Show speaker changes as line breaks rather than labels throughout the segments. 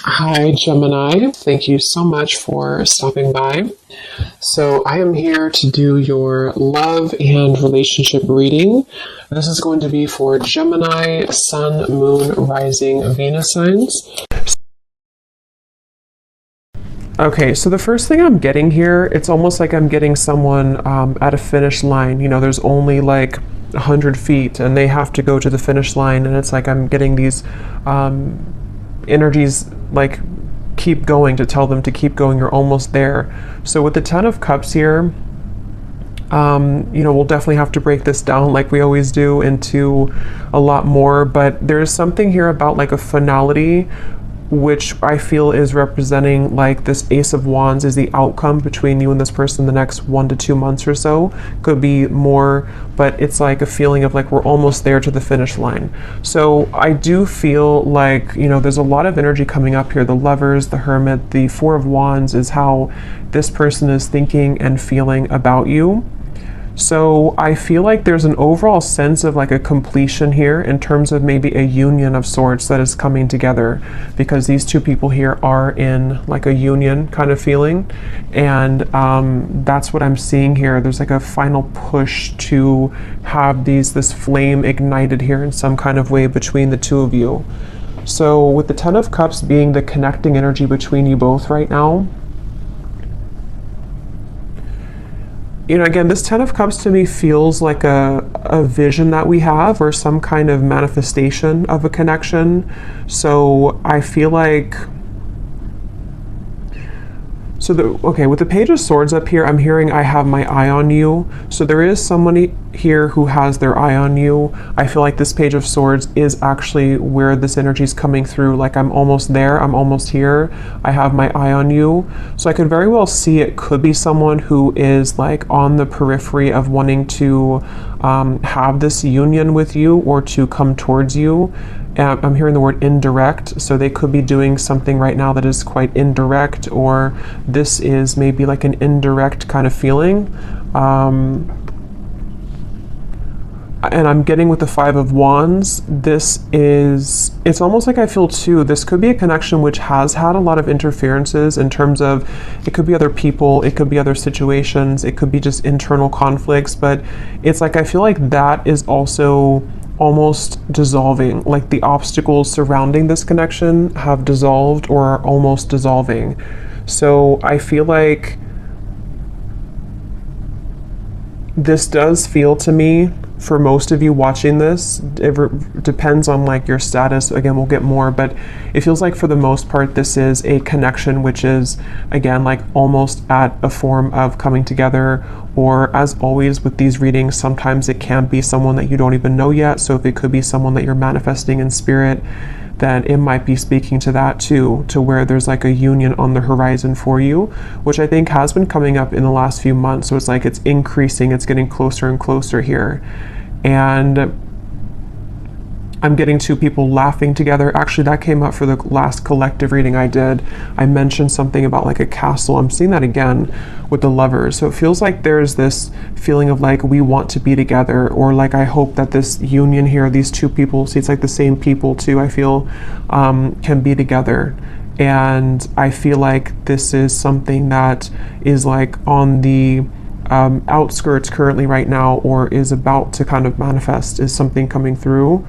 Hi, Gemini. Thank you so much for stopping by. So, I am here to do your love and relationship reading. This is going to be for Gemini, Sun, Moon, Rising, Venus signs. Okay, so the first thing I'm getting here, it's almost like I'm getting someone at a finish line. You know, there's only like 100 feet and they have to go to the finish line, and it's like I'm getting these energies like keep going, to tell them to keep going, you're almost there. So with the Ten of Cups here, we'll definitely have to break this down like we always do into a lot more, but there's something here about like a finality, which I feel is representing like this Ace of Wands is the outcome between you and this person the next 1 to 2 months or so. Could be more, but it's like a feeling of like we're almost there to the finish line. So I do feel like, there's a lot of energy coming up here. The Lovers, the Hermit, the Four of Wands is how this person is thinking and feeling about you. So I feel like there's an overall sense of like a completion here in terms of maybe a union of sorts that is coming together, because these two people here are in like a union kind of feeling. And that's what I'm seeing here. There's like a final push to have this flame ignited here in some kind of way between the two of you. So with the Ten of Cups being the connecting energy between you both right now, again, this Ten of Cups to me feels like a vision that we have, or some kind of manifestation of a connection. So I feel like, with the Page of Swords up here, I'm hearing I have my eye on you. So there is somebody here who has their eye on you. I feel like this Page of Swords is actually where this energy is coming through. Like I'm almost there, I'm almost here, I have my eye on you. So I could very well see it could be someone who is like on the periphery of wanting to have this union with you or to come towards you. I'm hearing the word indirect, so they could be doing something right now that is quite indirect, or this is maybe like an indirect kind of feeling. And I'm getting with the Five of Wands, it's almost like I feel too, this could be a connection which has had a lot of interferences in terms of, it could be other people, it could be other situations, it could be just internal conflicts, but it's like I feel like that is also almost dissolving, like the obstacles surrounding this connection have dissolved or are almost dissolving. So I feel like this does feel to me, for most of you watching this, it depends on like your status, again we'll get more, but it feels like for the most part this is a connection which is again like almost at a form of coming together. Or as always with these readings, sometimes it can be someone that you don't even know yet. So if it could be someone that you're manifesting in spirit, then it might be speaking to that too, to where there's like a union on the horizon for you, which I think has been coming up in the last few months. So it's like it's increasing, it's getting closer and closer here. And I'm getting two people laughing together. Actually, that came up for the last collective reading I did. I mentioned something about like a castle. I'm seeing that again with the Lovers. So it feels like there's this feeling of like we want to be together, or like I hope that this union here, these two people, see it's like the same people too, I feel can be together. And I feel like this is something that is like on the outskirts currently right now, or is about to kind of manifest, is something coming through.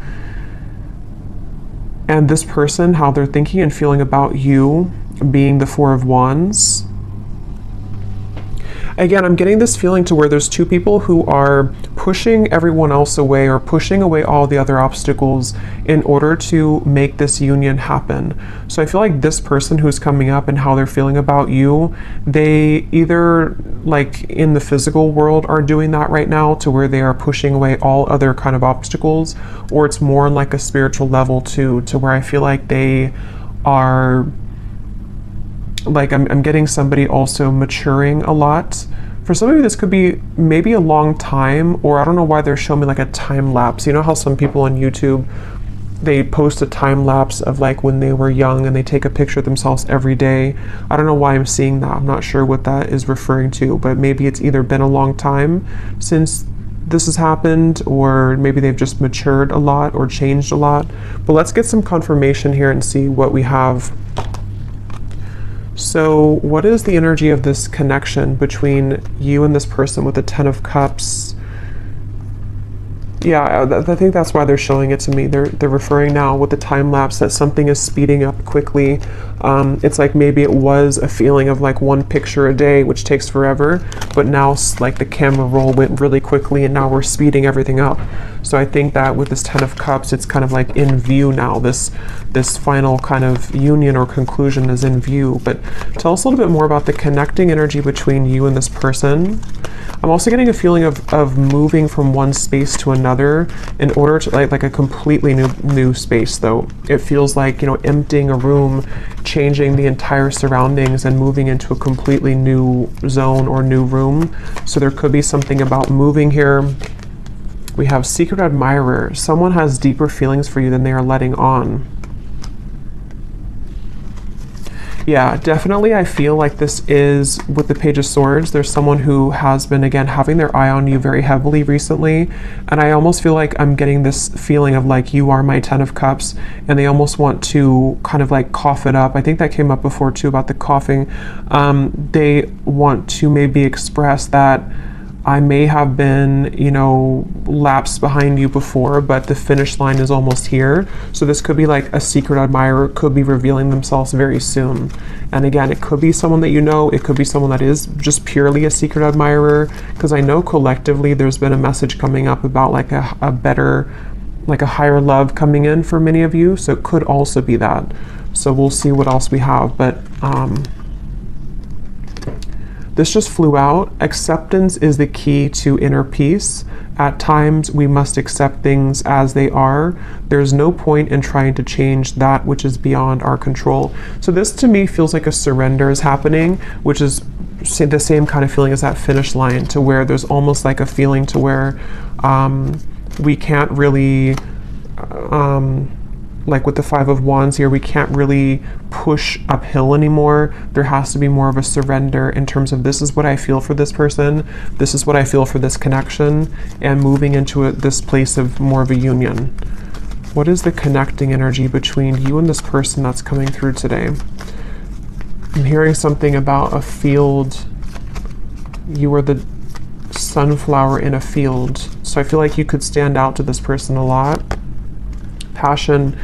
And this person, how they're thinking and feeling about you, being the Four of Wands. Again, I'm getting this feeling to where there's two people who are pushing everyone else away, or pushing away all the other obstacles in order to make this union happen. So I feel like this person who's coming up and how they're feeling about you, they either like in the physical world are doing that right now, to where they are pushing away all other kind of obstacles, or it's more on like a spiritual level too, to where I feel like they are like, I'm getting somebody also maturing a lot. For some of you, this could be maybe a long time, or I don't know why they're showing me like a time lapse. You know how some people on YouTube, they post a time lapse of like when they were young and they take a picture of themselves every day. I don't know why I'm seeing that. I'm not sure what that is referring to, but maybe it's either been a long time since this has happened, or maybe they've just matured a lot or changed a lot. But let's get some confirmation here and see what we have So what is the energy of this connection between you and this person with the Ten of Cups? Yeah, I think that's why they're showing it to me. They're referring now with the time lapse that something is speeding up quickly. It's like maybe it was a feeling of like one picture a day, which takes forever, but now like the camera roll went really quickly and now we're speeding everything up. So I think that with this Ten of Cups, it's kind of like in view now. This final kind of union or conclusion is in view. But tell us a little bit more about the connecting energy between you and this person. I'm also getting a feeling of moving from one space to another in order to like a completely new space though. It feels like, you know, emptying a room, changing the entire surroundings and moving into a completely new zone or new room. So there could be something about moving here. We have Secret Admirer. Someone has deeper feelings for you than they are letting on. Yeah, definitely I feel like this is, with the Page of Swords, there's someone who has been, again, having their eye on you very heavily recently. And I almost feel like I'm getting this feeling of like, you are my Ten of Cups, and they almost want to kind of like cough it up. I think that came up before too about the coughing. They want to maybe express that I may have been, you know, lapsed behind you before, but the finish line is almost here. So this could be like a secret admirer, could be revealing themselves very soon. And again, it could be someone that you know, it could be someone that is just purely a secret admirer, because I know collectively there's been a message coming up about like a better, like a higher love coming in for many of you. So it could also be that. So we'll see what else we have. But this just flew out. Acceptance is the key to inner peace. At times, we must accept things as they are. There's no point in trying to change that which is beyond our control. So this to me feels like a surrender is happening, which is the same kind of feeling as that finish line, to where there's almost like a feeling to where we can't really like with the Five of Wands here, we can't really push uphill anymore. There has to be more of a surrender in terms of, this is what I feel for this person, this is what I feel for this connection, and moving into this place of more of a union. What is the connecting energy between you and this person that's coming through today? I'm hearing something about a field. You are the sunflower in a field. So I feel like you could stand out to this person a lot. Passion,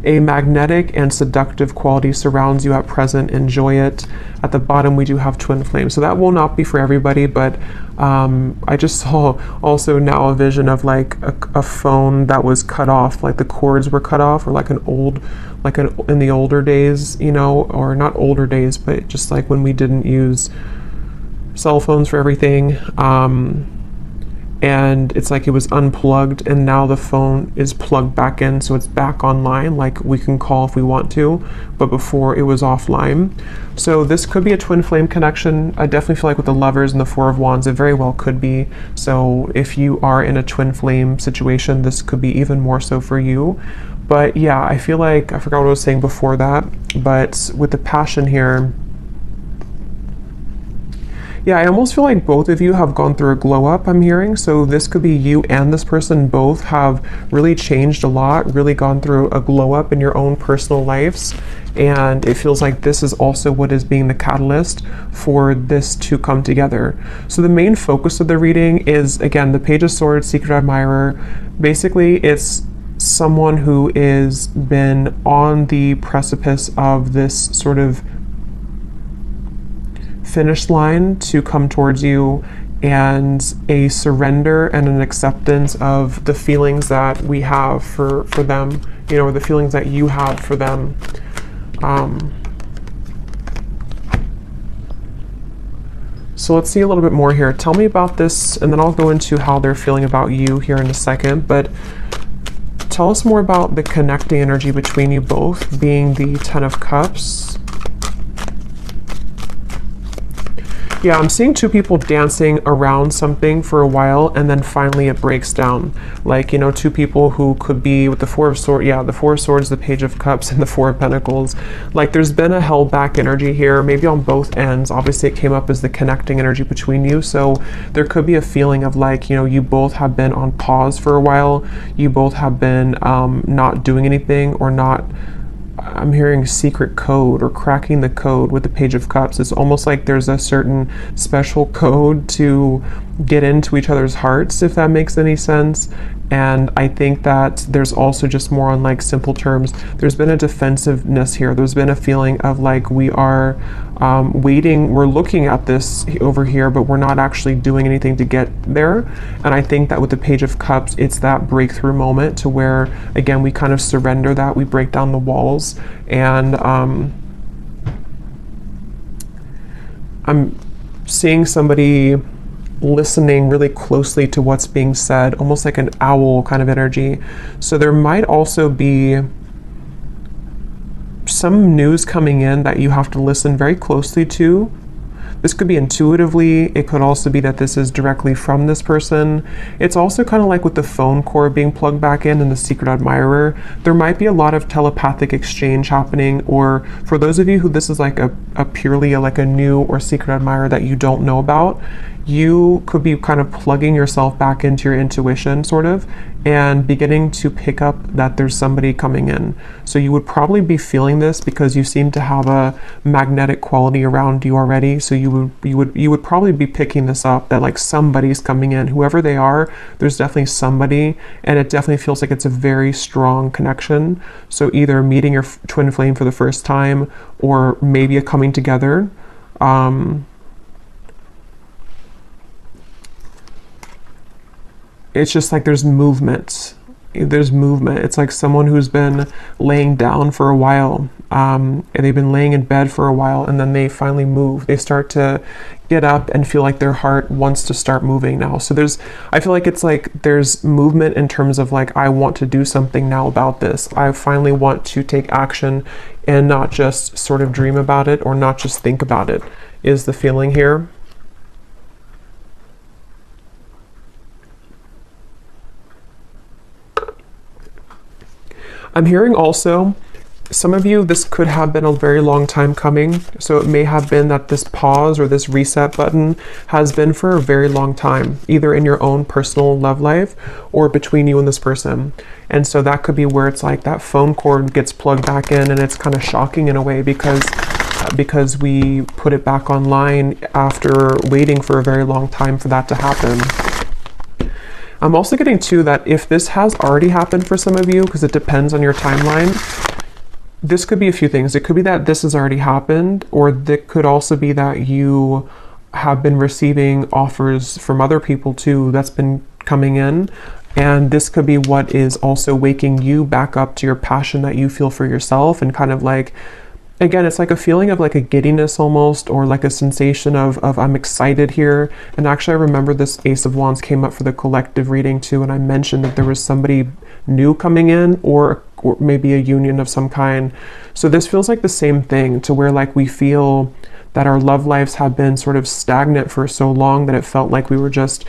a magnetic and seductive quality surrounds you at present. Enjoy it. At the bottom, we do have twin flames. So that will not be for everybody, but I just saw also now a vision of like a phone that was cut off, like the cords were cut off, or like in the older days, you know, or not older days, but just like when we didn't use cell phones for everything. And it's like it was unplugged and now the phone is plugged back in, so it's back online, like we can call if we want to, but before it was offline. So this could be a twin flame connection. I definitely feel like with the Lovers and the Four of Wands, it very well could be. So if you are in a twin flame situation, this could be even more so for you. But yeah, I feel like, I forgot what I was saying before that, but with the passion here, yeah, I almost feel like both of you have gone through a glow up, I'm hearing. So this could be you and this person both have really changed a lot, really gone through a glow up in your own personal lives. And it feels like this is also what is being the catalyst for this to come together. So the main focus of the reading is, again, the Page of Swords, Secret Admirer. Basically, it's someone who is been on the precipice of this sort of finish line to come towards you, and a surrender and an acceptance of the feelings that we have for them, you know, or the feelings that you have for them. So let's see a little bit more here. Tell me about this, and then I'll go into how they're feeling about you here in a second, but tell us more about the connecting energy between you both, being the Ten of Cups. Yeah, I'm seeing two people dancing around something for a while, and then finally it breaks down. Like, you know, two people who could be with the Four of Swords, yeah, the Four of Swords, the Page of Cups, and the Four of Pentacles. Like, there's been a held back energy here, maybe on both ends. Obviously, it came up as the connecting energy between you, so there could be a feeling of like, you know, you both have been on pause for a while. You both have been not doing anything, or not I'm hearing secret code or cracking the code with the Page of Cups. It's almost like there's a certain special code to get into each other's hearts, if that makes any sense. And I think that there's also just more on like simple terms. There's been a defensiveness here. There's been a feeling of like we are waiting, we're looking at this over here, but we're not actually doing anything to get there. And I think that with the Page of Cups, it's that breakthrough moment to where, again, we kind of surrender that, we break down the walls. And I'm seeing somebody listening really closely to what's being said, almost like an owl kind of energy. So there might also be some news coming in that you have to listen very closely to. This could be intuitively. It could also be that this is directly from this person. It's also kind of like with the phone cord being plugged back in and the secret admirer. There might be a lot of telepathic exchange happening, or for those of you who this is like a purely like a new or secret admirer that you don't know about, you could be kind of plugging yourself back into your intuition sort of and beginning to pick up that there's somebody coming in. So you would probably be feeling this because you seem to have a magnetic quality around you already. So you would probably be picking this up, that like somebody's coming in, whoever they are. There's definitely somebody, and it definitely feels like it's a very strong connection. So either meeting your twin flame for the first time, or maybe a coming together. It's just like there's movement. It's like someone who's been laying down for a while, and they've been laying in bed for a while, and then they finally move. They start to get up and feel like their heart wants to start moving now. So I feel like it's like there's movement in terms of like, I want to do something now about this. I finally want to take action and not just sort of dream about it or not just think about it, is the feeling here. I'm hearing also, some of you, this could have been a very long time coming. So it may have been that this pause or this reset button has been for a very long time, either in your own personal love life or between you and this person. And so that could be where it's like that phone cord gets plugged back in, and it's kind of shocking in a way because we put it back online after waiting for a very long time for that to happen. I'm also getting too that if this has already happened for some of you, because it depends on your timeline, this could be a few things. It could be that this has already happened, or it could also be that you have been receiving offers from other people too that's been coming in. And this could be what is also waking you back up to your passion that you feel for yourself, and kind of like, again, it's like a feeling of like a giddiness almost, or like a sensation of I'm excited here. And actually, I remember this Ace of Wands came up for the collective reading too, and I mentioned that there was somebody new coming in, or maybe a union of some kind. So this feels like the same thing, to where like we feel that our love lives have been sort of stagnant for so long that it felt like we were just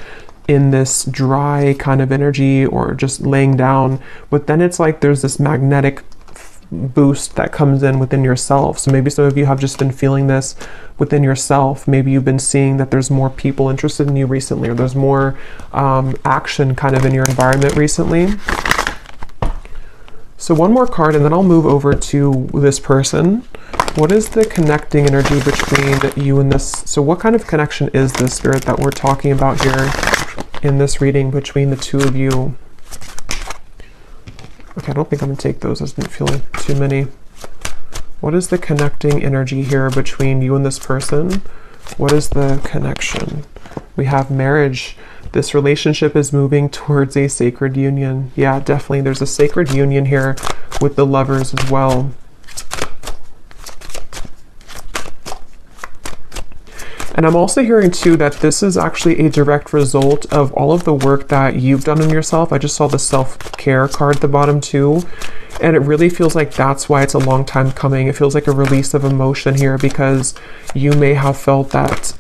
in this dry kind of energy or just laying down. But then it's like there's this magnetic boost that comes in within yourself. So maybe some of you have just been feeling this within yourself. Maybe you've been seeing that there's more people interested in you recently, or there's more action kind of in your environment recently. So one more card, and then I'll move over to this person. What is the connecting energy between you and this? So what kind of connection is this, Spirit, that we're talking about here in this reading between the two of you? Okay, I don't think I'm gonna take those. I didn't feel like too many. What is the connecting energy here between you and this person? What is the connection? We have marriage. This relationship is moving towards a sacred union. Yeah, definitely. There's a sacred union here with the Lovers as well. And I'm also hearing too that this is actually a direct result of all of the work that you've done on yourself. I just saw the self-care card at the bottom too. And it really feels like that's why it's a long time coming. It feels like a release of emotion here, because you may have felt that,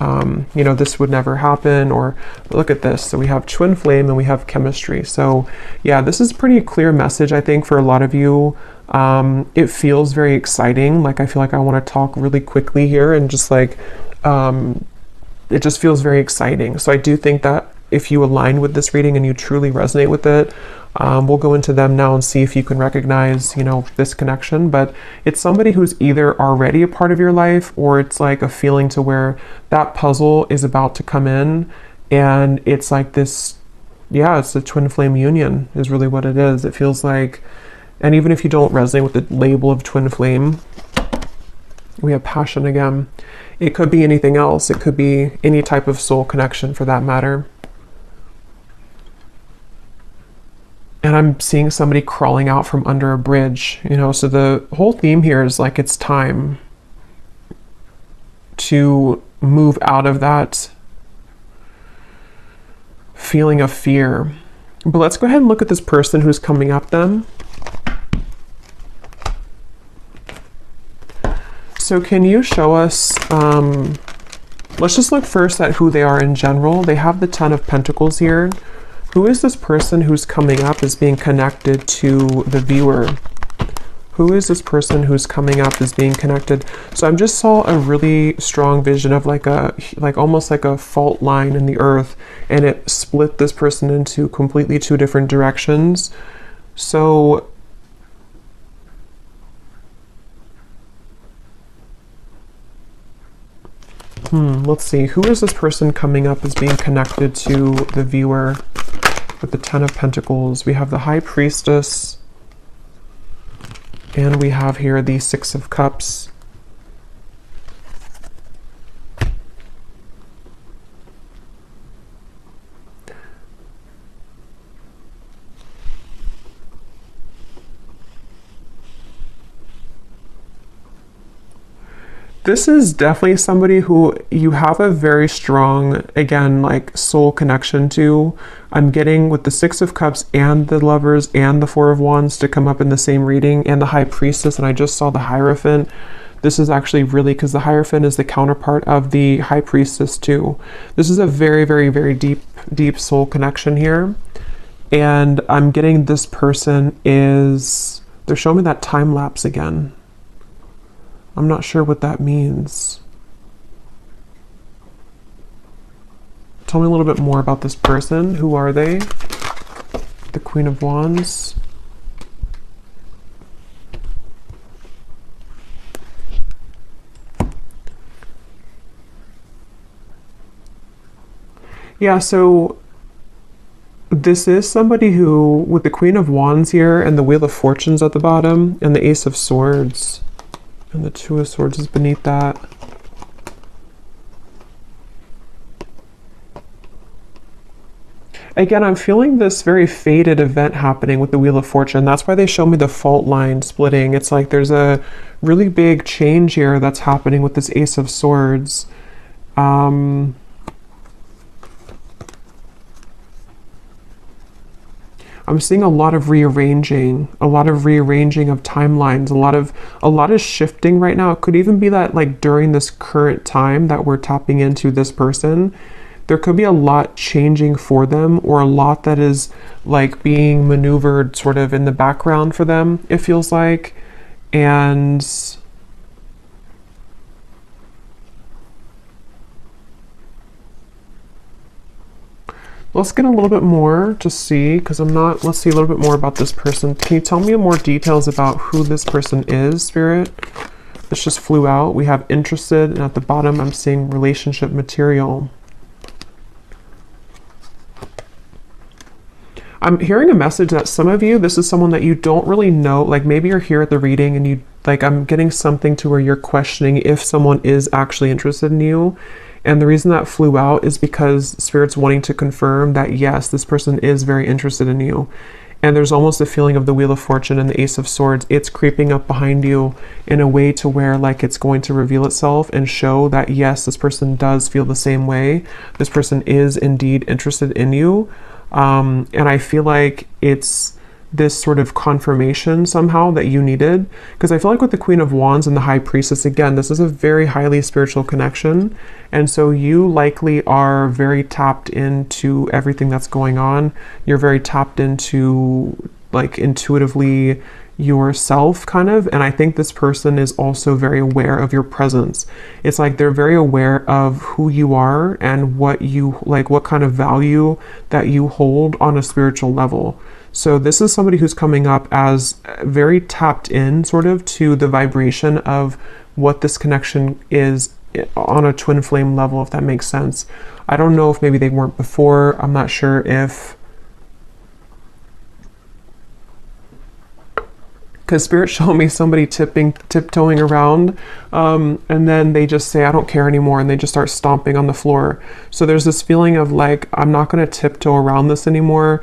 you know, this would never happen, or look at this. So we have twin flame and we have chemistry. So yeah, this is a pretty clear message, I think, for a lot of you. It feels very exciting. Like, I feel like I want to talk really quickly here and just like, it just feels very exciting. So I do think that if you align with this reading and you truly resonate with it. We'll go into them now and see if you can recognize, this connection. But it's somebody who's either already a part of your life, or it's like a feeling to where that puzzle is about to come in, and it's like this, it's a twin flame union is really what it is. It feels like, and even if you don't resonate with the label of twin flame, we have passion again. It could be anything else. It could be any type of soul connection for that matter. And I'm seeing somebody crawling out from under a bridge, so the whole theme here is like it's time to move out of that feeling of fear. But let's go ahead and look at this person who's coming up then. So can you show us, let's just look first at who they are in general. They have the 10 of Pentacles here. Who is this person who's coming up as being connected to the viewer? Who is this person who's coming up as being connected? So I just saw a really strong vision of like almost like a fault line in the earth, and it split this person into completely two different directions. So let's see. Who is this person coming up as being connected to the viewer with the 10 of Pentacles? We have the High Priestess, and we have here the 6 of Cups. This is definitely somebody who you have a very strong, again, like soul connection to. I'm getting with the 6 of Cups and the Lovers and the 4 of Wands to come up in the same reading, and the High Priestess, and I just saw the Hierophant. This is actually really, because the Hierophant is the counterpart of the High Priestess too. This is a very, very, very deep soul connection here. And I'm getting this person is, they're showing me that time lapse again. I'm not sure what that means. Tell me a little bit more about this person. Who are they? The Queen of Wands. Yeah, so this is somebody who, with the Queen of Wands here and the Wheel of Fortunes at the bottom and the Ace of Swords, and the 2 of Swords is beneath that. Again, I'm feeling this very fated event happening with the Wheel of Fortune. That's why they show me the fault line splitting. It's like there's a really big change here that's happening with this Ace of Swords. I'm seeing a lot of rearranging of timelines, a lot of shifting right now. It could even be that like during this current time that we're tapping into this person, there could be a lot changing for them, or a lot that is like being maneuvered sort of in the background for them, it feels like. And let's get a little bit more to see, because let's see a little bit more about this person. Can you tell me more details about who this person is, Spirit? This just flew out. We have interested, and at the bottom I'm seeing relationship material. I'm hearing a message that some of you, this is someone that you don't really know, like maybe you're here at the reading and I'm getting something to where you're questioning if someone is actually interested in you. And the reason that flew out is because Spirit's wanting to confirm that yes, this person is very interested in you. And there's almost a feeling of the Wheel of Fortune and the Ace of Swords. It's creeping up behind you in a way to where like it's going to reveal itself and show that yes, this person does feel the same way. This person is indeed interested in you. And I feel like it's this sort of confirmation somehow that you needed, because I feel like with the Queen of Wands and the High Priestess, again, this is a very highly spiritual connection, and so you likely are very tapped into everything that's going on. You're very tapped into like intuitively yourself kind of. And I think this person is also very aware of your presence. It's like they're very aware of who you are and what you like, what kind of value that you hold on a spiritual level. So this is somebody who's coming up as very tapped in sort of to the vibration of what this connection is on a twin flame level, if that makes sense. I don't know if maybe they weren't before. I'm not sure if, because Spirit showed me somebody tiptoeing around, and then they just say, I don't care anymore, and they just start stomping on the floor. So there's this feeling of like, I'm not going to tiptoe around this anymore.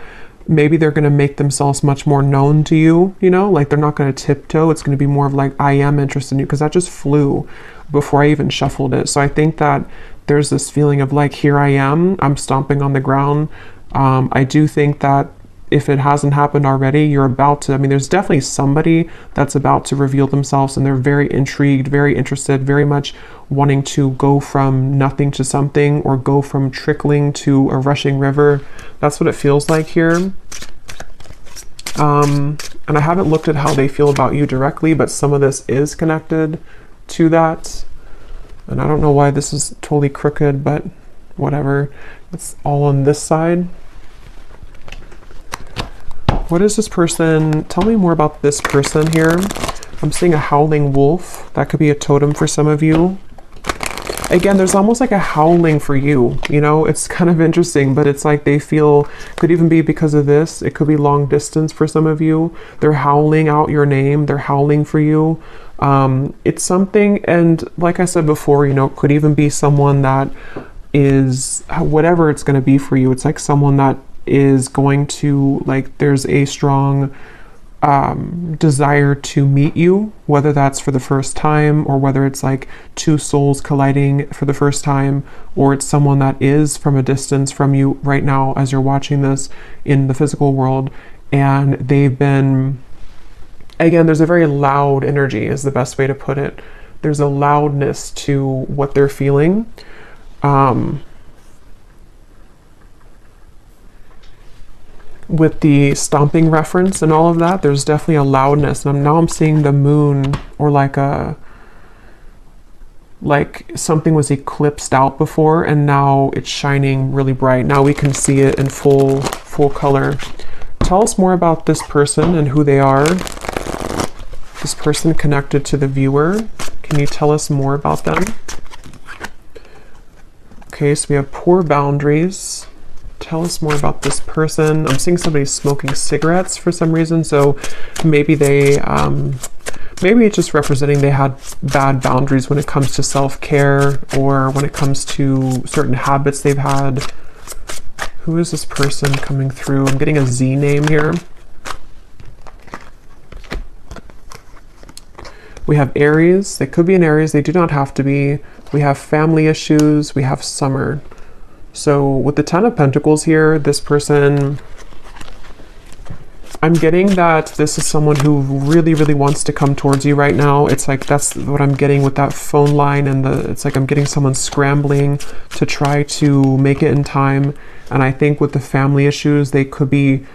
Maybe they're going to make themselves much more known to you, you know, like they're not going to tiptoe. It's going to be more of like, I am interested in you, because that just flew before I even shuffled it. So I think that there's this feeling of like, here I am, I'm stomping on the ground. I do think that if it hasn't happened already, you're about to, I mean, there's definitely somebody that's about to reveal themselves, and they're very intrigued, very interested, very much wanting to go from nothing to something, or go from trickling to a rushing river. That's what it feels like here. And I haven't looked at how they feel about you directly, but some of this is connected to that. And I don't know why this is totally crooked, but whatever. It's all on this side. What is this person? Tell me more about this person here. I'm seeing a howling wolf. That could be a totem for some of you. Again, there's almost like a howling for you. You know, it's kind of interesting, but it's like they feel, could even be because of this. It could be long distance for some of you. They're howling out your name. They're howling for you. It's something, and like I said before, you know, it could even be someone that is, whatever it's going to be for you. It's like someone that is going to, like, there's a strong desire to meet you, whether that's for the first time, or whether it's like two souls colliding for the first time, or it's someone that is from a distance from you right now as you're watching this in the physical world, and they've been, again, there's a very loud energy is the best way to put it. There's a loudness to what they're feeling. With the stomping reference and all of that, there's definitely a loudness. And now I'm seeing the moon, or like something was eclipsed out before, and now it's shining really bright. Now we can see it in full color. Tell us more about this person and who they are. This person connected to the viewer. Can you tell us more about them? Okay, so we have poor boundaries. Tell us more about this person. I'm seeing somebody smoking cigarettes for some reason, so maybe they, maybe it's just representing they had bad boundaries when it comes to self-care, or when it comes to certain habits they've had. Who is this person coming through? I'm getting a Z name here. We have Aries. They could be an Aries. They do not have to be. We have family issues. We have summer. So with the Ten of Pentacles here, this person, I'm getting that this is someone who really, really wants to come towards you right now. It's like, that's what I'm getting with that phone line, and it's like I'm getting someone scrambling to try to make it in time. And I think with the family issues, they could be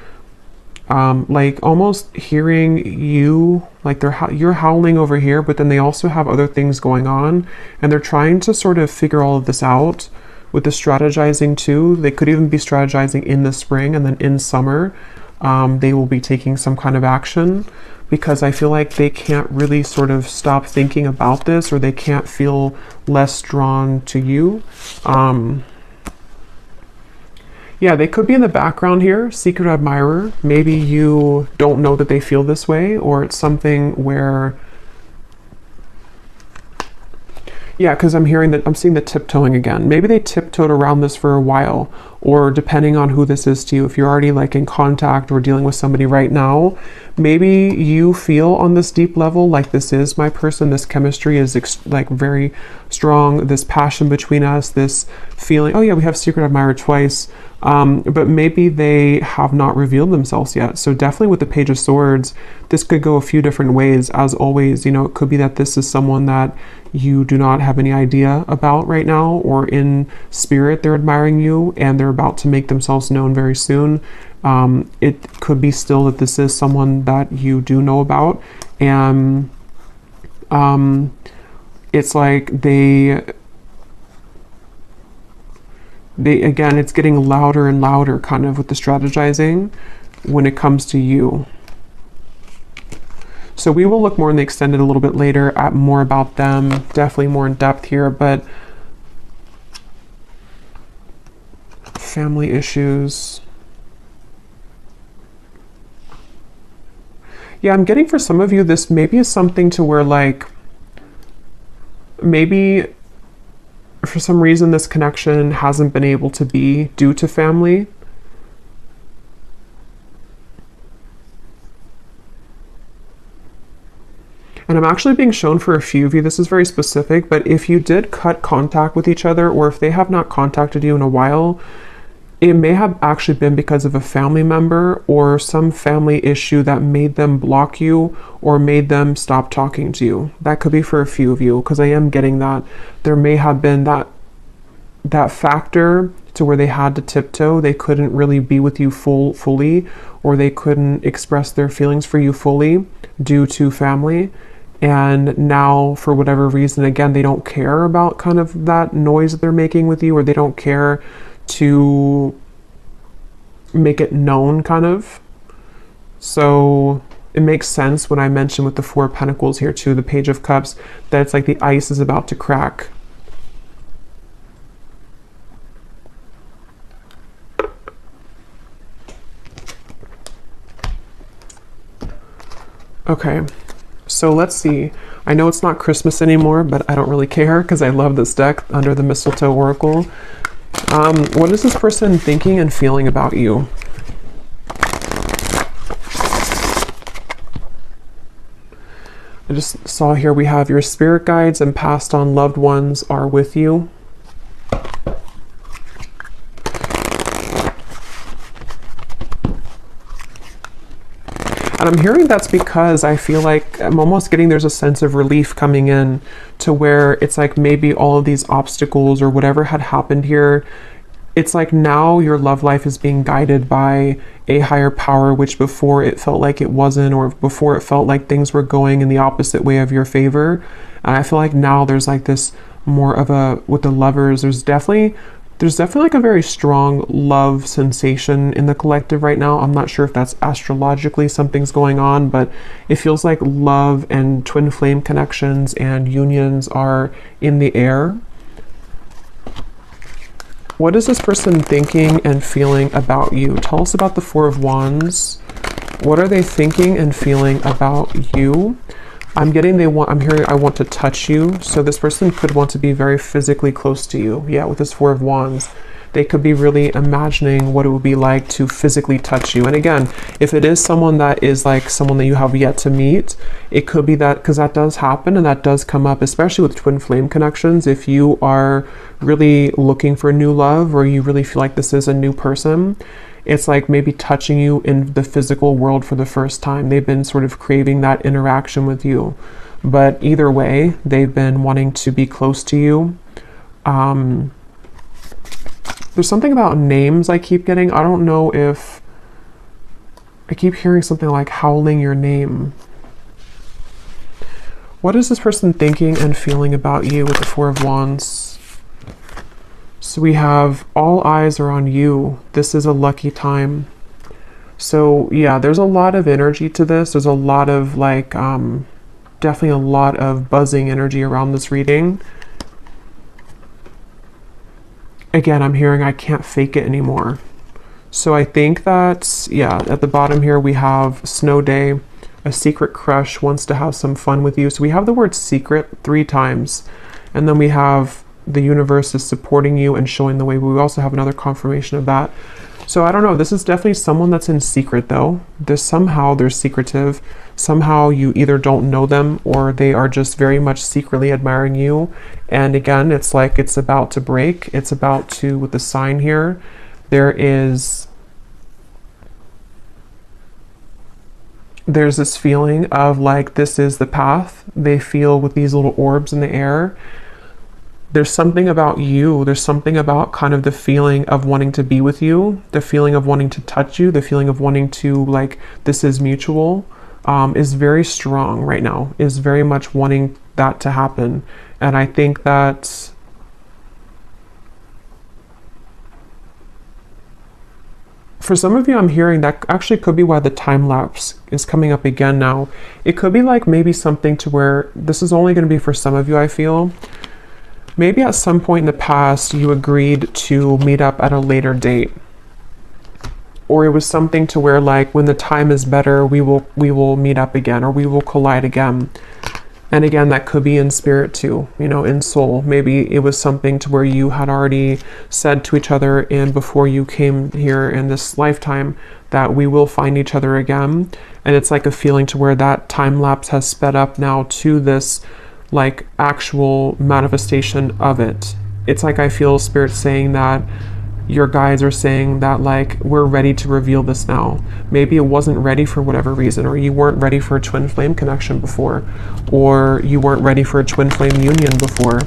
like almost hearing you, like you're howling over here, but then they also have other things going on, and they're trying to sort of figure all of this out. With the strategizing too, they could even be strategizing in the spring, and then in summer, they will be taking some kind of action, because I feel like they can't really sort of stop thinking about this, or they can't feel less drawn to you. Yeah, they could be in the background here, secret admirer. Maybe you don't know that they feel this way, or it's something where, yeah, because I'm seeing the tiptoeing again. Maybe they tiptoed around this for a while, or depending on who this is to you, if you're already like in contact or dealing with somebody right now, maybe you feel on this deep level like this is my person, this chemistry is like very strong, this passion between us, this feeling, oh yeah, we have secret admirer twice, but maybe they have not revealed themselves yet. So definitely with the Page of Swords, this could go a few different ways. As always, you know, it could be that this is someone that you do not have any idea about right now, or in spirit they're admiring you and they're they're about to make themselves known very soon. It could be still that this is someone that you do know about, and it's like they again, it's getting louder and louder kind of with the strategizing when it comes to you. So we will look more in the extended a little bit later at more about them, definitely more in depth here, but family issues. Yeah, I'm getting for some of you, this maybe is something to where like, maybe for some reason this connection hasn't been able to be due to family. And I'm actually being shown for a few of you, this is very specific, but if you did cut contact with each other, or if they have not contacted you in a while, it may have actually been because of a family member or some family issue that made them block you or made them stop talking to you. That could be for a few of you, because I am getting that there may have been that factor to where they had to tiptoe. They couldn't really be with you fully, or they couldn't express their feelings for you fully due to family. And now, for whatever reason, again, they don't care about kind of that noise that they're making with you, or they don't care to make it known, kind of. So it makes sense when I mention with the Four of Pentacles here too, the Page of Cups, that it's like the ice is about to crack. Okay, so let's see. I know it's not Christmas anymore, but I don't really care because I love this deck under the Mistletoe Oracle. What is this person thinking and feeling about you? I just saw here we have your spirit guides and passed on loved ones are with you. And I'm hearing that's because I feel like I'm almost getting there's a sense of relief coming in to where it's like maybe all of these obstacles or whatever had happened here, it's like now your love life is being guided by a higher power, which before it felt like it wasn't, or before it felt like things were going in the opposite way of your favor. And I feel like now there's like this more of a, with the lovers, there's definitely like a very strong love sensation in the collective right now. I'm not sure if that's astrologically something's going on, but it feels like love and twin flame connections and unions are in the air. What is this person thinking and feeling about you? Tell us about the Four of Wands. What are they thinking and feeling about you? I'm hearing I want to touch you. So this person could want to be very physically close to you. Yeah, with this Four of Wands. They could be really imagining what it would be like to physically touch you. And again, if it is someone that is like someone that you have yet to meet, it could be that, because that does happen and that does come up, especially with twin flame connections. If you are really looking for new love, or you really feel like this is a new person, it's like maybe touching you in the physical world for the first time. They've been sort of craving that interaction with you. But either way, they've been wanting to be close to you. There's something about names I keep getting. I don't know if I keep hearing something like howling your name. What is this person thinking and feeling about you with the Four of Wands? So we have all eyes are on you. This is a lucky time. So yeah, there's a lot of energy to this. There's a lot of like, definitely a lot of buzzing energy around this reading. Again, I'm hearing I can't fake it anymore. So I think that, yeah, at the bottom here we have snow day, a secret crush wants to have some fun with you. So we have the word secret 3 times. And then we have the universe is supporting you and showing the way. We also have another confirmation of that. So I don't know, this is definitely someone that's in secret though. Somehow they're secretive. Somehow you either don't know them or they are just very much secretly admiring you. And again, it's like it's about to break. It's about to, with the sign here, there's this feeling of like this is the path. They feel with these little orbs in the air. there's something about you, there's something about kind of the feeling of wanting to be with you, the feeling of wanting to touch you, the feeling of wanting to, like, this is mutual, is very strong right now, is very much wanting that to happen. And I think that for some of you, I'm hearing that actually could be why the time lapse is coming up again now. It could be like maybe something to where this is only going to be for some of you, I feel. Maybe at some point in the past, you agreed to meet up at a later date. Or it was something to where, like, when the time is better, we will meet up again, or we will collide again. And again, that could be in spirit too, you know, in soul. Maybe it was something to where you had already said to each other, and before you came here in this lifetime, that we will find each other again. And it's like a feeling to where that time lapse has sped up now to this, like, actual manifestation of it. It's like I feel spirit saying that your guides are saying that, like, we're ready to reveal this now. Maybe it wasn't ready for whatever reason, or you weren't ready for a twin flame connection before, or you weren't ready for a twin flame union before.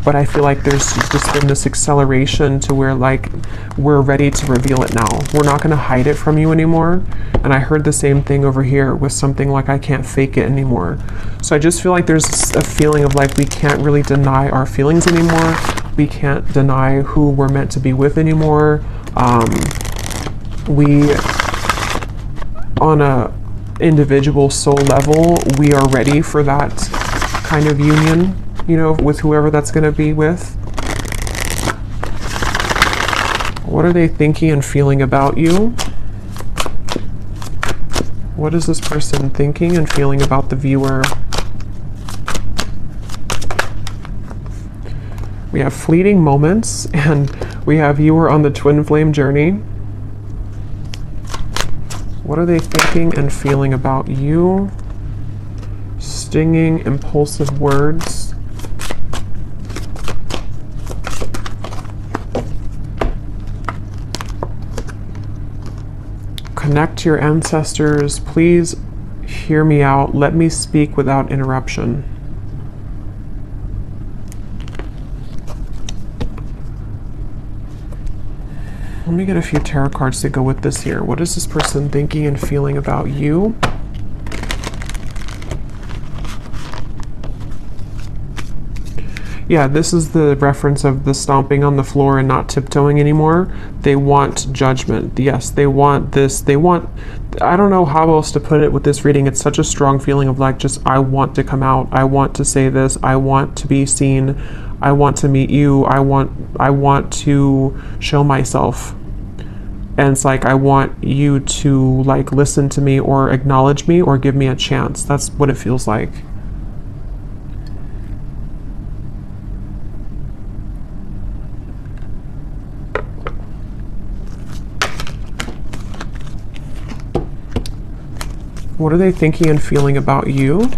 But I feel like there's just been this acceleration to where, like, we're ready to reveal it now. We're not going to hide it from you anymore. And I heard the same thing over here with something like, I can't fake it anymore. So I just feel like there's a feeling of, like, we can't really deny our feelings anymore. We can't deny who we're meant to be with anymore. We, on a individual soul level, we are ready for that kind of union, you know, with whoever that's going to be with. What are they thinking and feeling about you? What is this person thinking and feeling about the viewer? We have fleeting moments, and we have viewer on the twin flame journey. What are they thinking and feeling about you? Stinging, impulsive words. Connect to your ancestors. Please hear me out. Let me speak without interruption. Let me get a few tarot cards to go with this here. What is this person thinking and feeling about you? Yeah, this is the reference of the stomping on the floor and not tiptoeing anymore. They want judgment. Yes, they want this. They want, I don't know how else to put it with this reading. It's such a strong feeling of, like, just, I want to come out. I want to say this. I want to be seen. I want to meet you. I want to show myself. And it's like, I want you to, like, listen to me or acknowledge me or give me a chance. That's what it feels like. What are they thinking and feeling about you?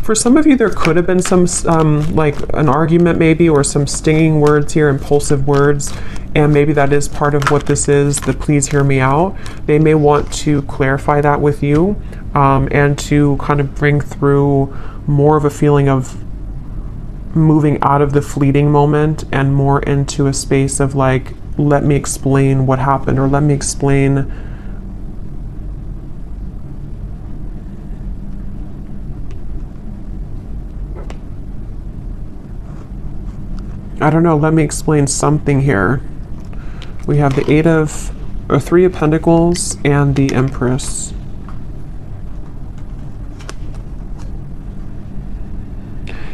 For some of you, there could have been some, like, an argument maybe, or some stinging words here, impulsive words, and maybe that is part of what this is, the please hear me out. They may want to clarify that with you, and to kind of bring through more of a feeling of moving out of the fleeting moment and more into a space of, like, let me explain what happened, or let me explain I don't know, let me explain something here. We have the Three of Pentacles and the Empress.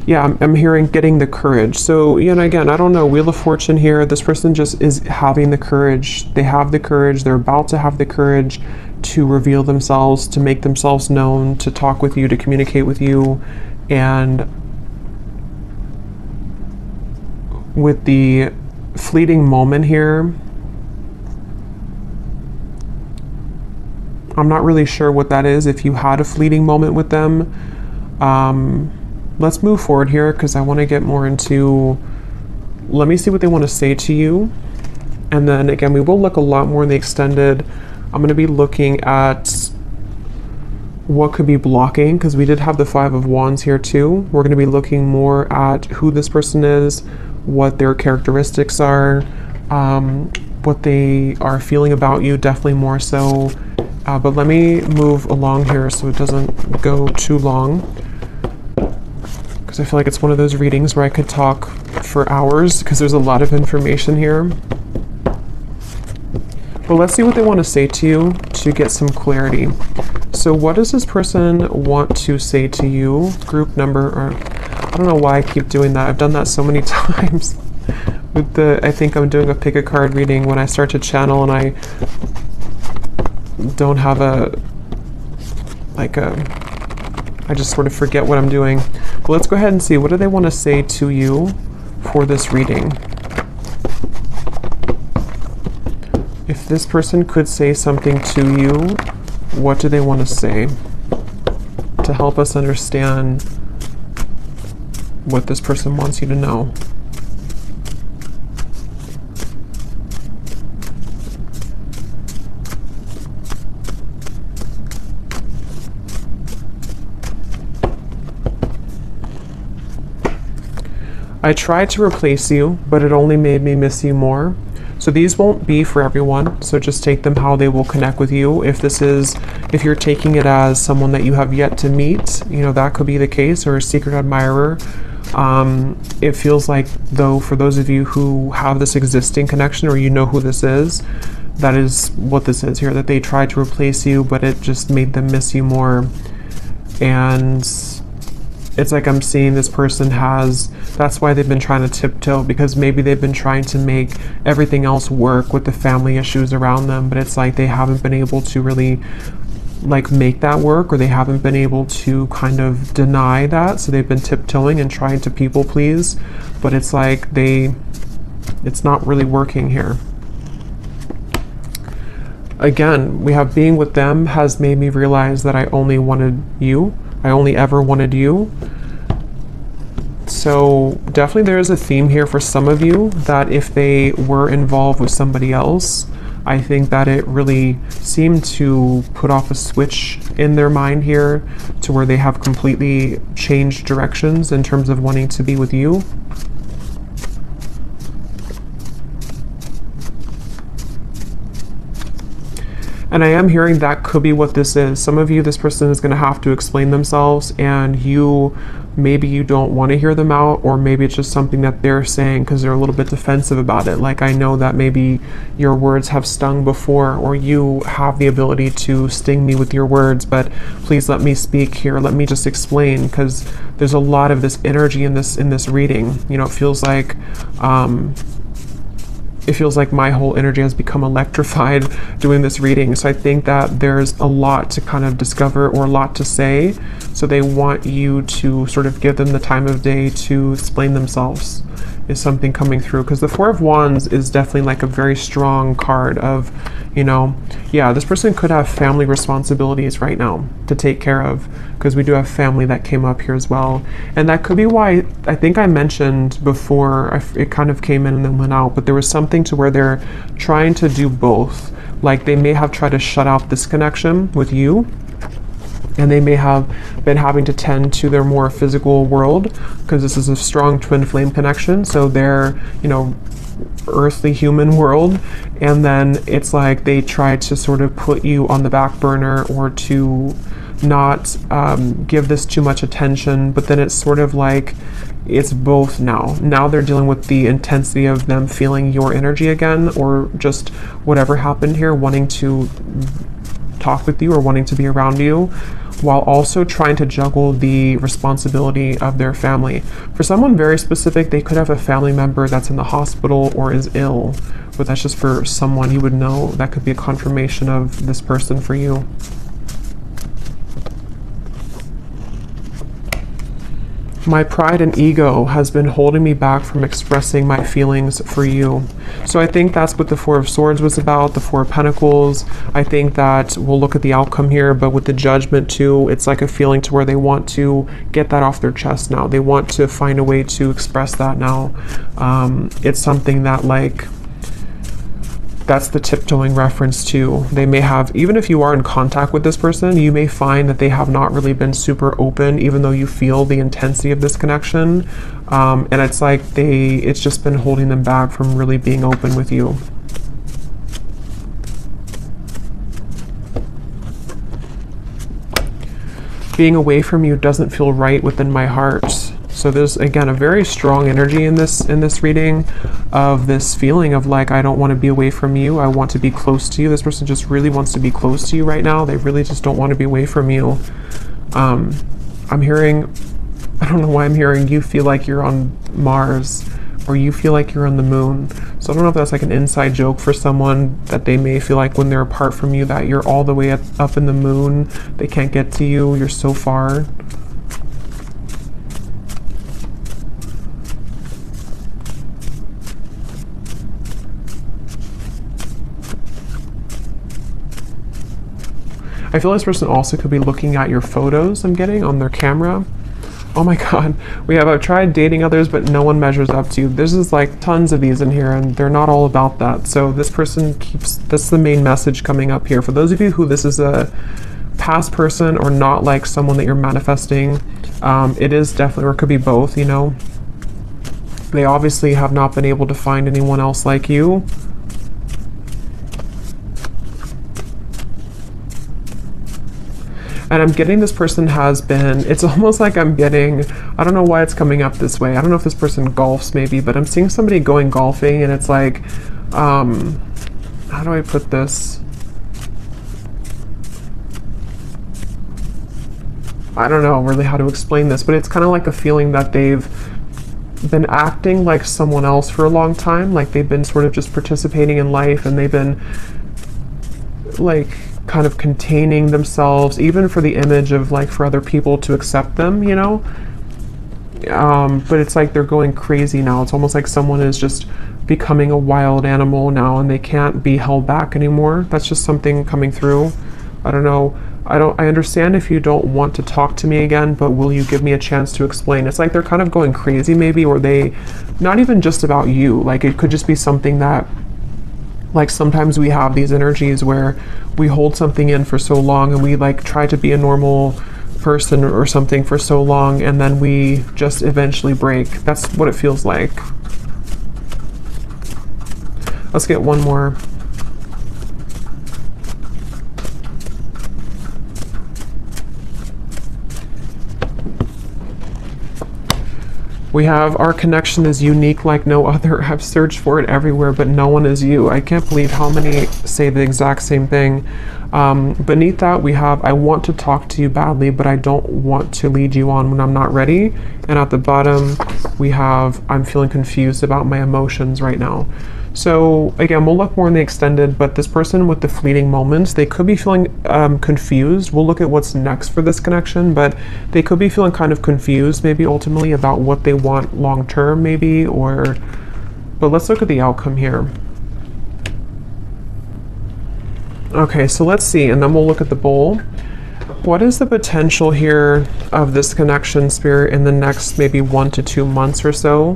Yeah, I'm hearing getting the courage. So, you know, again, I don't know, Wheel of Fortune here. This person just is having the courage. They have the courage. They're about to have the courage to reveal themselves, to make themselves known, to talk with you, to communicate with you. And with the fleeting moment here, I'm not really sure what that is. If you had a fleeting moment with them, let's move forward here, because I want to get more into, let me see what they want to say to you. And then again, we will look a lot more in the extended I'm going to be looking at what could be blocking, because we did have the Five of Wands here too. We're going to be looking more at who this person is, what their characteristics are, what they are feeling about you, definitely more so. But let me move along here so it doesn't go too long, because I feel like it's one of those readings where I could talk for hours because there's a lot of information here. But let's see what they want to say to you to get some clarity. So what does this person want to say to you? Group number, or I don't know why I keep doing that. I've done that so many times. With the, I think I'm doing a pick a card reading when I start to channel and I don't have I just sort of forget what I'm doing. But let's go ahead and see, what do they want to say to you for this reading? If this person could say something to you, what do they want to say to help us understand what this person wants you to know? I tried to replace you, but it only made me miss you more. So these won't be for everyone, so just take them how they will connect with you. If you're taking it as someone that you have yet to meet, you know, that could be the case, or a secret admirer. It feels like, though, for those of you who have this existing connection, or you know who this is, that is what this is here, that they tried to replace you, but it just made them miss you more. And it's like I'm seeing this person that's why they've been trying to tiptoe, because maybe they've been trying to make everything else work with the family issues around them, but it's like they haven't been able to really like make that work, or they haven't been able to kind of deny that. So they've been tiptoeing and trying to people please, but it's like it's not really working here. Again, we have being with them has made me realize that I only wanted you. I only ever wanted you. So definitely there is a theme here for some of you that if they were involved with somebody else, I think that it really seemed to put off a switch in their mind here to where they have completely changed directions in terms of wanting to be with you. And I am hearing that could be what this is. Some of you, this person is going to have to explain themselves, and maybe you don't want to hear them out, or maybe it's just something that they're saying because they're a little bit defensive about it. Like, I know that maybe your words have stung before, or you have the ability to sting me with your words, but please let me speak here. Let me just explain, because there's a lot of this energy in this reading. You know, it feels like my whole energy has become electrified doing this reading. So I think that there's a lot to kind of discover, or a lot to say. So they want you to sort of give them the time of day to explain themselves, is something coming through. Because the Four of Wands is definitely like a very strong card of, you know, yeah, this person could have family responsibilities right now to take care of, because we do have family that came up here as well. And that could be why I think I mentioned before, it kind of came in and then went out, but there was something to where they're trying to do both. Like, they may have tried to shut out this connection with you, and they may have been having to tend to their more physical world, because this is a strong twin flame connection. So they're, you know, earthly human world, and then it's like they try to sort of put you on the back burner, or to not give this too much attention. But then it's sort of like it's both now. Now they're dealing with the intensity of them feeling your energy again, or just whatever happened here, wanting to talk with you or wanting to be around you, while also trying to juggle the responsibility of their family. For someone very specific, they could have a family member that's in the hospital or is ill, but that's just for someone you would know. That could be a confirmation of this person for you. My pride and ego has been holding me back from expressing my feelings for you. So I think that's what the Four of Swords was about, the Four of Pentacles. I think that we'll look at the outcome here, but with the Judgment too, it's like a feeling to where they want to get that off their chest now. They want to find a way to express that now. It's something that, like, That's the tiptoeing reference too. They may have, even if you are in contact with this person, you may find that they have not really been super open, even though you feel the intensity of this connection. And it's like it's just been holding them back from really being open with you. Being away from you doesn't feel right within my heart. So there's, again, a very strong energy in this reading of this feeling of like, I don't want to be away from you. I want to be close to you. This person just really wants to be close to you right now. They really just don't want to be away from you. I'm hearing, I don't know why I'm hearing you feel like you're on Mars, or you feel like you're on the moon. So I don't know if that's like an inside joke for someone, that they may feel like when they're apart from you that you're all the way up in the moon. They can't get to you. You're so far. I feel this person also could be looking at your photos I'm getting on their camera. Oh my God, I've tried dating others, but no one measures up to you. There's just like tons of these in here, and they're not all about that. So this person that's the main message coming up here. For those of you who this is a past person or not like someone that you're manifesting, it is definitely, or it could be both, you know. They obviously have not been able to find anyone else like you. And I'm getting this person has been, it's almost like I'm getting, I don't know why it's coming up this way. I don't know if this person golfs maybe, but I'm seeing somebody going golfing, and it's like, how do I put this? I don't know really how to explain this, but it's kind of like a feeling that they've been acting like someone else for a long time. Like they've been sort of just participating in life, and they've been like kind of containing themselves, even for the image of like for other people to accept them, you know. But it's like they're going crazy now. It's almost like someone is just becoming a wild animal now, and they can't be held back anymore. That's just something coming through. I don't know. I understand if you don't want to talk to me again, but will you give me a chance to explain? It's like they're kind of going crazy maybe, or they, not even just about you. Like it could just be something that, like sometimes we have these energies where we hold something in for so long, and we like try to be a normal person or something for so long, and then we just eventually break. That's what it feels like. Let's get one more. We have, our connection is unique like no other. I've searched for it everywhere, but no one is you. I can't believe how many say the exact same thing. Beneath that, we have, I want to talk to you badly, but I don't want to lead you on when I'm not ready. And at the bottom, we have, I'm feeling confused about my emotions right now. So again, we'll look more in the extended, but this person with the fleeting moments, they could be feeling confused. We'll look at what's next for this connection, but they could be feeling kind of confused maybe ultimately about what they want long-term maybe, or, but let's look at the outcome here. Okay, so let's see, and then we'll look at the bowl. What is the potential here of this connection, Spirit, in the next maybe 1 to 2 months or so?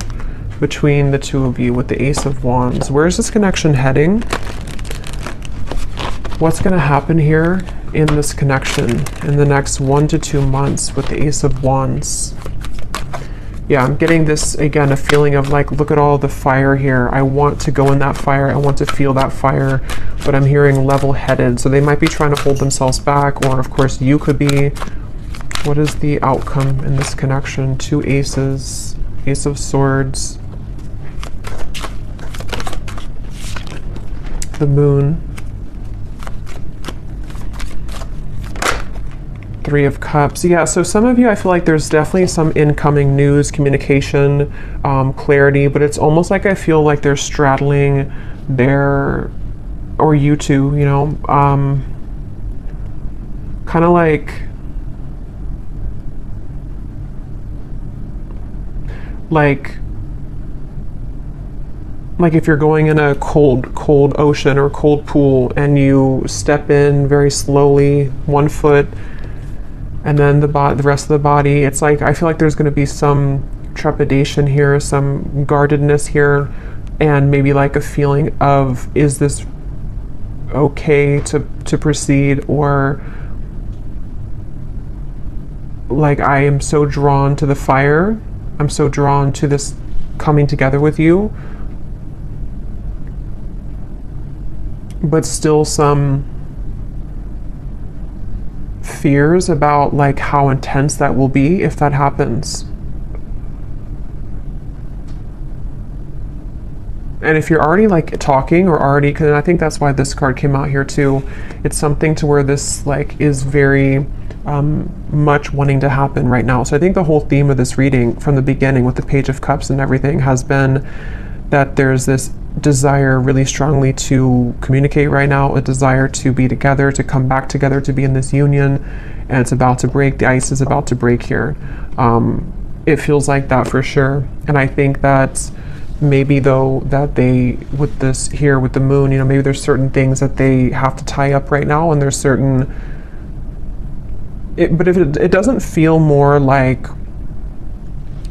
Between the two of you with the Ace of Wands. Where is this connection heading? What's going to happen here in this connection in the next 1 to 2 months with the Ace of Wands? Yeah, I'm getting this, again, a feeling of like, look at all the fire here. I want to go in that fire. I want to feel that fire, but I'm hearing level-headed. So they might be trying to hold themselves back, or of course you could be. What is the outcome in this connection? 2 aces, Ace of Swords, the Moon, 3 of Cups. Yeah, so some of you, I feel like there's definitely some incoming news, communication, clarity, but it's almost like I feel like they're straddling their, or you two, you know, kind of like if you're going in a cold ocean or cold pool, and you step in very slowly, 1 foot, and then the rest of the body, it's like, I feel like there's going to be some trepidation here, some guardedness here, and maybe like a feeling of, is this okay to proceed, or like I am so drawn to the fire, I'm so drawn to this coming together with you, but still some fears about like how intense that will be if that happens. And if you're already like talking or already, because I think that's why this card came out here too, it's something to where this like is very much wanting to happen right now. So I think the whole theme of this reading from the beginning with the Page of Cups and everything has been that there's this desire really strongly to communicate right now, a desire to be together, to come back together, to be in this union, and it's about to break. The ice is about to break here. It feels like that for sure. And I think that maybe though that they, with this here with the moon, you know, maybe there's certain things that they have to tie up right now, and there's certain, but if it doesn't feel more like,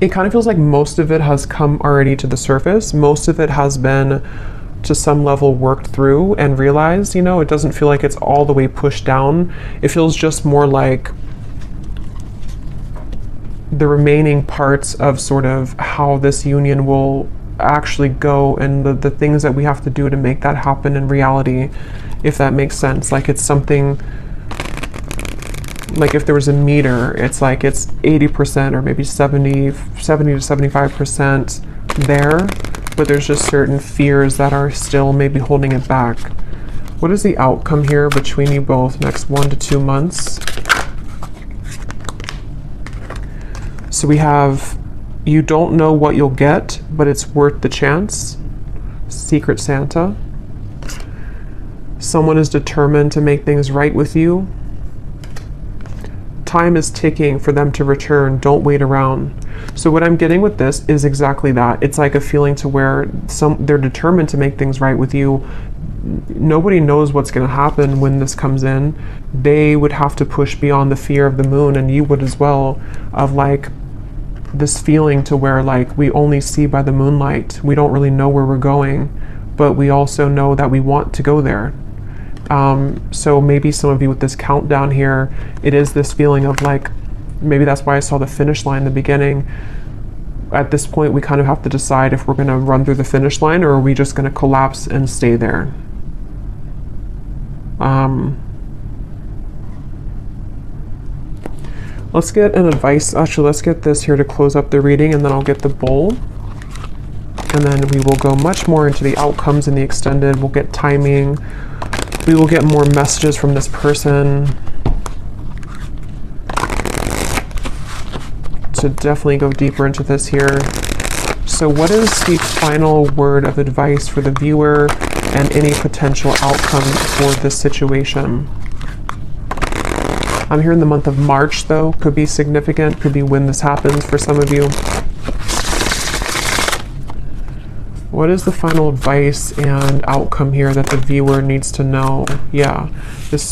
it kind of feels like most of it has come already to the surface. Most of it has been to some level worked through and realized, you know, it doesn't feel like it's all the way pushed down. It feels just more like the remaining parts of sort of how this union will actually go, and the things that we have to do to make that happen in reality, if that makes sense. Like it's something, like if there was a meter, it's like it's 80% or maybe 70 to 75% there, but there's just certain fears that are still maybe holding it back. What is the outcome here between you both next 1 to 2 months? So we have, you don't know what you'll get, but it's worth the chance. Secret Santa. Someone is determined to make things right with you. Time is ticking for them to return. Don't wait around. So what I'm getting with this is exactly that. It's like a feeling to where they're determined to make things right with you. Nobody knows what's going to happen when this comes in. They would have to push beyond the fear of the moon, and you would as well, of like this feeling to where like we only see by the moonlight. We don't really know where we're going, but we also know that we want to go there. So maybe some of you with this countdown here, it is this feeling of like, maybe that's why I saw the finish line in the beginning. At this point, we kind of have to decide if we're going to run through the finish line, or are we just going to collapse and stay there. Let's get an advice. Actually, let's get this here to close up the reading, and then I'll get the bowl. And then we will go much more into the outcomes in the extended. We'll get timing. We will get more messages from this person to definitely go deeper into this here. So what is the final word of advice for the viewer and any potential outcome for this situation? I'm here in the month of March, though. Could be significant, could be when this happens for some of you. What is the final advice and outcome here that the viewer needs to know? Yeah,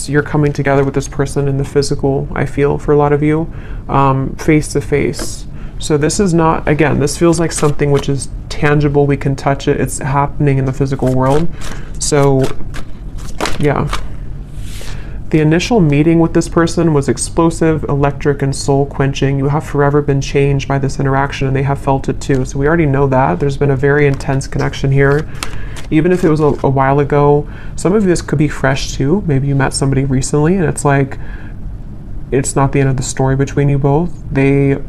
you're coming together with this person in the physical, I feel, for a lot of you, face to face. So this is not, again, this feels like something which is tangible, we can touch it, it's happening in the physical world. So, yeah. The initial meeting with this person was explosive, electric, and soul-quenching. You have forever been changed by this interaction, and they have felt it too. So we already know that. There's been a very intense connection here. Even if it was a while ago, some of this could be fresh too. Maybe you met somebody recently, and it's like, it's not the end of the story between you both. They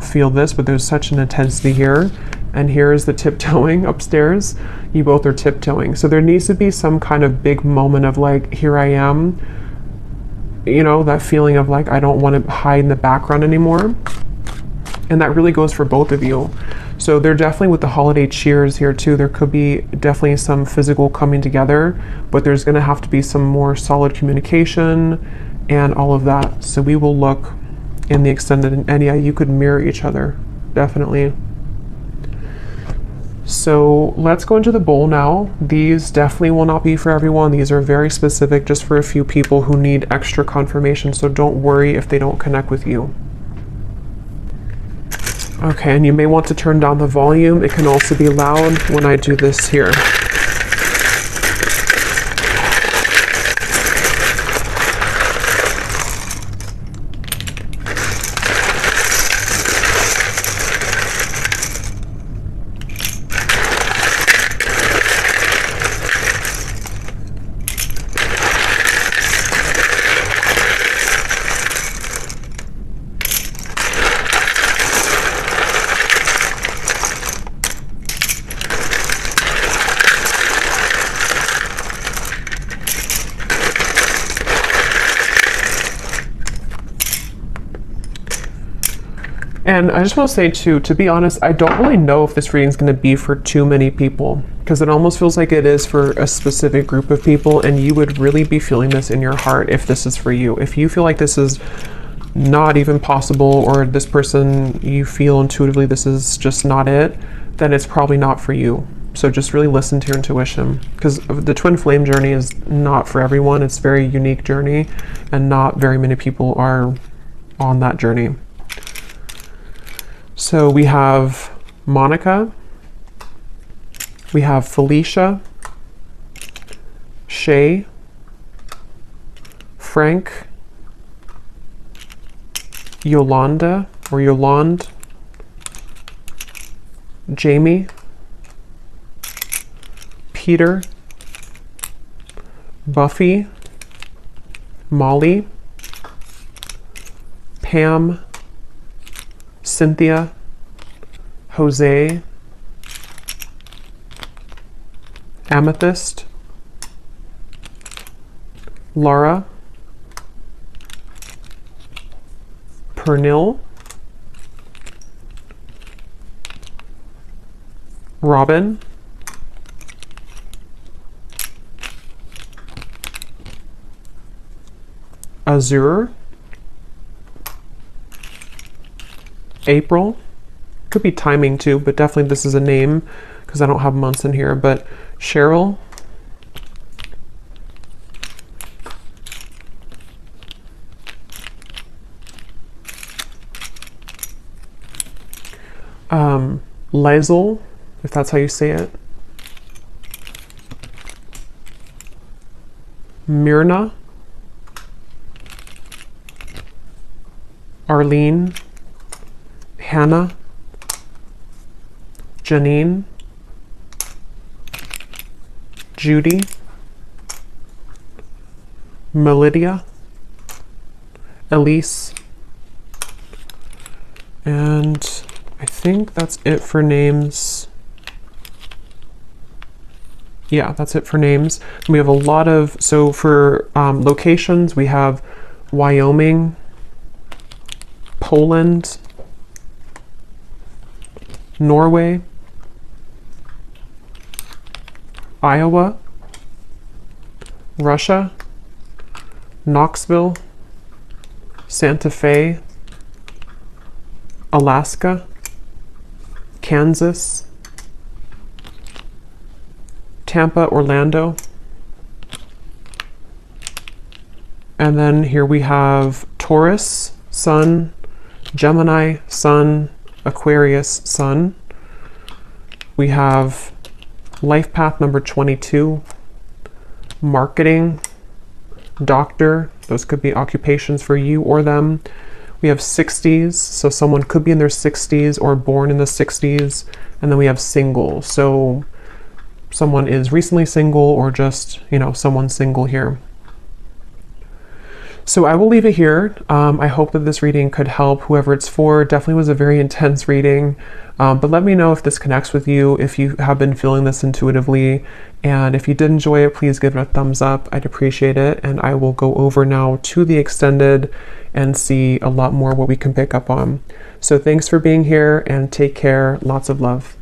feel this, but there's such an intensity here. And here is the tiptoeing upstairs. You both are tiptoeing. So there needs to be some kind of big moment of like, here I am. You know, that feeling of like, I don't want to hide in the background anymore. And that really goes for both of you. So they're definitely with the holiday cheers here too. There could be definitely some physical coming together, but there's going to have to be some more solid communication and all of that. So we will look in the extended, and yeah, you could mirror each other, definitely. So let's go into the bowl now. These definitely will not be for everyone. These are very specific, just for a few people who need extra confirmation. So don't worry if they don't connect with you. Okay, and you may want to turn down the volume. It can also be loud when I do this here. And I just want to say too, to be honest, I don't really know if this reading is going to be for too many people, because it almost feels like it is for a specific group of people, and you would really be feeling this in your heart if this is for you. If you feel like this is not even possible, or this person, you feel intuitively this is just not it, then it's probably not for you. So just really listen to your intuition, because the twin flame journey is not for everyone. It's a very unique journey, and not very many people are on that journey. So we have Monica, we have Felicia, Shay, Frank, Yolanda or Yolande, Jamie, Peter, Buffy, Molly, Pam, Cynthia, Jose, Amethyst, Laura, Pernil, Robin, Azure, April, could be timing too, but definitely this is a name because I don't have months in here, but Cheryl, Lizel, if that's how you say it, Myrna, Arlene, Hannah, Janine, Judy, Melidia, Elise, and I think that's it for names. Yeah, that's it for names. We have a lot of, so for locations, we have Wyoming, Poland, Norway, Iowa, Russia, Knoxville, Santa Fe, Alaska, Kansas, Tampa, Orlando, and then here we have Taurus, Sun, Gemini, Sun, Aquarius, Sun. We have life path number 22, marketing, doctor, those could be occupations for you or them. We have 60s, so someone could be in their 60s or born in the 60s. And then we have single, so someone is recently single or just, you know, someone single here. So I will leave it here. I hope that this reading could help whoever it's for. Definitely was a very intense reading, but let me know if this connects with you, if you have been feeling this intuitively, and if you did enjoy it, please give it a thumbs up. I'd appreciate it, and I will go over now to the extended and see a lot more what we can pick up on. So thanks for being here, and take care. Lots of love.